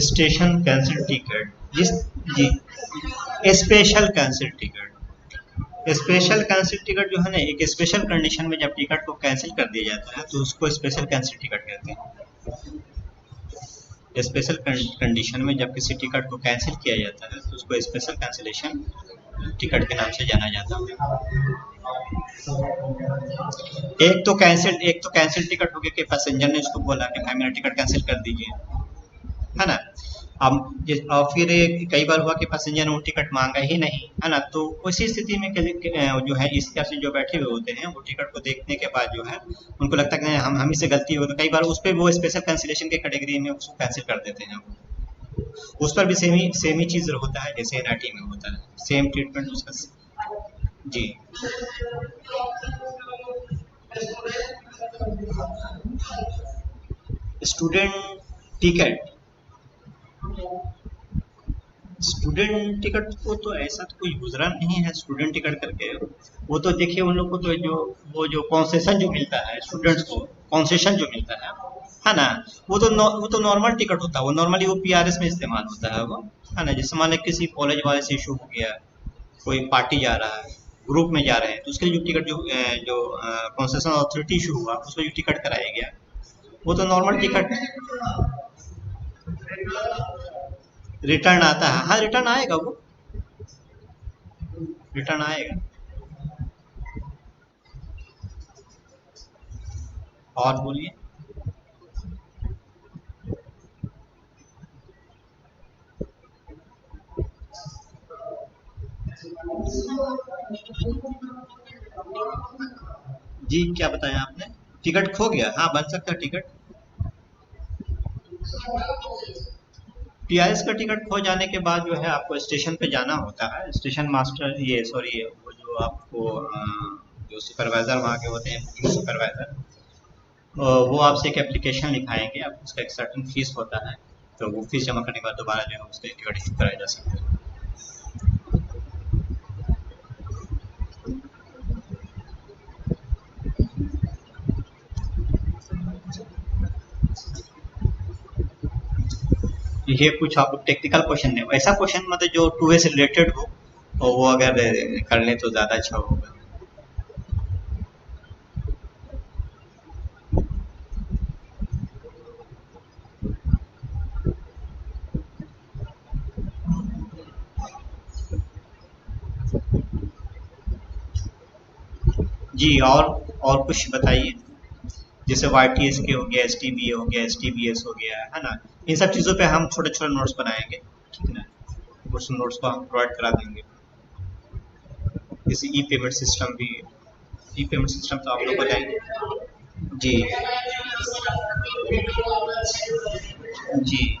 स्टेशन कैंसिल टिकट जिस जी special cancel ticket, special cancel ticket जो है ना, एक स्पेशल कंडीशन में जब टिकट को कैंसिल कर दिया जाता है तो उसको स्पेशल कैंसिल टिकट कहते हैं। स्पेशल कंडीशन में जब किसी टिकट को कैंसिल किया जाता है तो उसको स्पेशल कैंसिलेशन टिकट के नाम से जाना जाता है। एक तो कैंसिल टिकट हो गया कि पैसेंजर ने उसको बोला कि भाई मेरा टिकट कैंसिल कर दीजिए, है ना। अब और फिर कई बार हुआ कि पैसेंजर ने वो टिकट मांगा ही नहीं, है ना, तो उसी स्थिति में जो है इस तरह से जो बैठे हुए होते हैं वो टिकट को देखने के बाद जो है उनको लगता है कि हम ही से गलती हो, तो कई बार उस पर वो स्पेशल कैंसिलेशन के कैटेगरी में उसको कैंसिल कर देते हैं। उस पर भी सेम ही चीज होता है जैसे एनआईटी में होता है, सेम ट्रीटमेंट उसका। जी स्टूडेंट टिकट, स्टूडेंट टिकट को तो ऐसा तो कोई गुजरा नहीं है स्टूडेंट टिकट करके। वो तो देखिए उन लोग को तो जो कॉन्सेशन जो मिलता है स्टूडेंट्स को, कॉन्सेशन जो मिलता है ना, वो तो नॉर्मल टिकट होता है, वो नॉर्मली वो पीआरएस में इस्तेमाल होता है वो, है ना। जैसे मान लें किसी कॉलेज वाले से इशू हो गया, कोई पार्टी जा रहा है, ग्रुप में जा रहे हैं, तो उसके लिए जो टिकट जो कॉन्सेशन अथॉरिटी इशू हुआ उसमें जो टिकट कराया गया वो तो नॉर्मल टिकट रिटर्न आता है। हाँ रिटर्न आएगा, वो रिटर्न आएगा। और बोलिए। जी क्या बताया आपने? टिकट खो गया? हाँ बन सकता है टिकट। पीआरएस का टिकट खो जाने के बाद जो है आपको स्टेशन पे जाना होता है, स्टेशन मास्टर वो जो आपको जो सुपरवाइजर वहाँ के होते हैं, बुकिंग सुपरवाइजर, वो आपसे एक एप्लीकेशन लिखाएंगे, आप उसका एक सर्टेन फीस होता है, तो वो फीस जमा करने के बाद दोबारा जो है उसका टिकट इशू कराया जा सकता है। ये कुछ आप टेक्निकल क्वेश्चन है, ऐसा क्वेश्चन मतलब जो टू वे से रिलेटेड हो, और वो अगर कर लें तो ज़्यादा अच्छा होगा। जी और कुछ बताइए, जैसे YTS के हो गया, STBA हो गया, STBS हो गया, है ना, इन सब चीज़ों पे हम छोटे छोटे नोट्स बनाएंगे, ठीक है ना, उस नोट्स को हम प्रोवाइड करा देंगे। जैसे ई पेमेंट सिस्टम भी, ई पेमेंट सिस्टम तो आप लोग बताएंगे। जी जी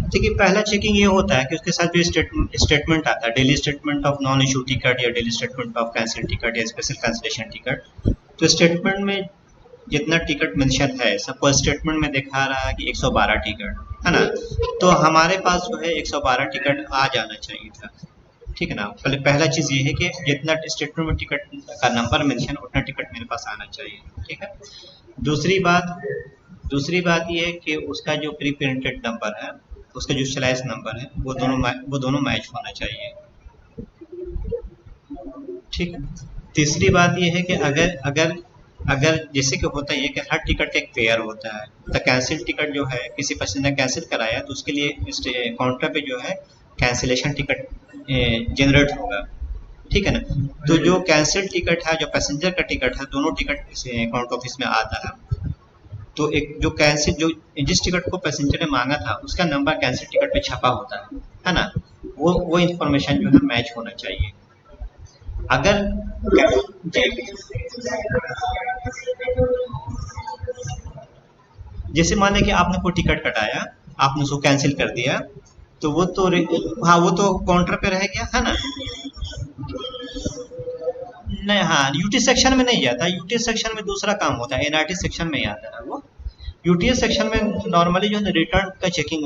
देखिए पहला चेकिंग ये होता है कि उसके साथ जो स्टेटमेंट आता है, daily statement of non issue ticket या daily statement of cancel ticket या स्पेशल कैंसिलेशन टिकट, तो स्टेटमेंट में जितना टिकट मेंशन है, सपोज स्टेटमेंट में दिखा रहा है कि 112 टिकट, है ना, तो हमारे पास जो है 112 टिकट आ जाना चाहिए था, ठीक है ना। पहला चीज़ ये है कि जितना स्टेटमेंट में टिकट का नंबर मेंशन उतना टिकट मेरे पास आना चाहिए, ठीक है। दूसरी बात ये है कि उसका जो प्री प्रिंटेड नंबर है, उसका जो स्लैश नंबर है, वो दोनों मैच होना चाहिए, ठीक है। तीसरी बात ये है कि अगर जैसे कि होता है कि हर टिकट का एक पेयर होता है, तो कैंसिल टिकट जो है किसी पैसेंजर ने कैंसिल कराया तो उसके लिए काउंटर पे जो है कैंसिलेशन टिकट जनरेट होगा, ठीक है ना। तो जो कैंसिल टिकट है, जो पैसेंजर का टिकट है, दोनों टिकट काउंटर ऑफिस में आता है, तो एक जो जिस टिकट को पैसेंजर ने मांगा था उसका नंबर कैंसिल टिकट पे छपा होता है ना, वो इंफॉर्मेशन जो है मैच होना चाहिए। अगर जैसे मान लें कि आपने कोई टिकट कटाया, आपने उसको कैंसिल कर दिया, तो वो तो काउंटर पे रह गया, है ना। नहीं, हाँ यूटी सेक्शन में नहीं जाता, यूटी सेक्शन में दूसरा काम होता है, एनआरटी सेक्शन में ही आता है वो। यूटीएस सेक्शन में नॉर्मली जो है रिटर्न का चेकिंग,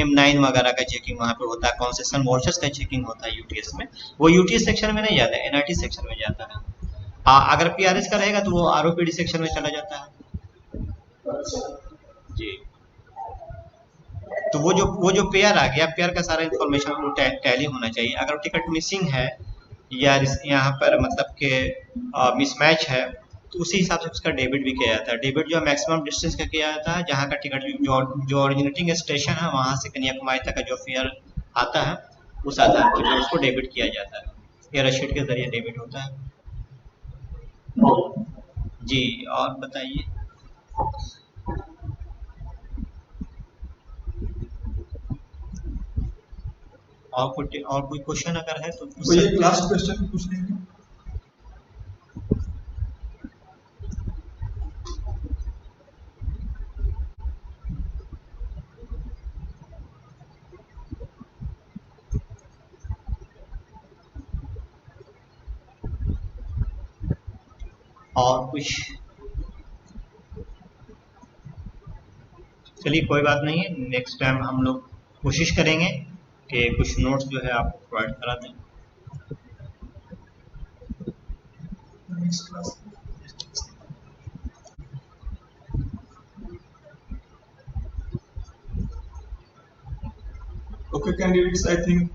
M9 वगैरह का चेकिंग वहाँ पे होता है, कॉन्सेशन वॉचर्स का चेकिंग होता है यूटीएस में, वो यूटीएस सेक्शन में नहीं जाता है, एनआरटी सेक्शन में जाता है। अगर पीआरएस का रहेगा तो वो आरओपीडी सेक्शन में चला जाता है जी। तो वो जो पेयर आ गया, पेयर का सारा इन्फॉर्मेशन वो टैली होना चाहिए। अगर टिकट मिसिंग है या यहाँ पर मतलब के मिसमैच है तो उसी हिसाब से उसका डेबिट भी किया जाता है। डेबिट जो मैक्सिमम डिस्टेंस का किया जाता है, जहाँ का टिकट जो ओरिजिनेटिंग स्टेशन है वहाँ से कन्याकुमारी तक का जो फेयर आता है उस आधार पर जो उसको डेबिट किया जाता है, या रसीद के जरिए डेबिट होता है जी। और बताइए, और कोई क्वेश्चन अगर है तो तो ये लास्ट क्वेश्चन पूछ लेंगे। और कुछ? चलिए कोई बात नहीं है, नेक्स्ट टाइम हम लोग कोशिश करेंगे कि कुछ नोट्स जो है आपको प्रोवाइड करा दें। Next class. Okay, candidates, I think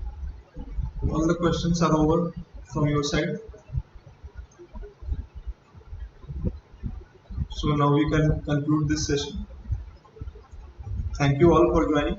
all the questions are over from your side. So now we can conclude this session. Thank you all for joining.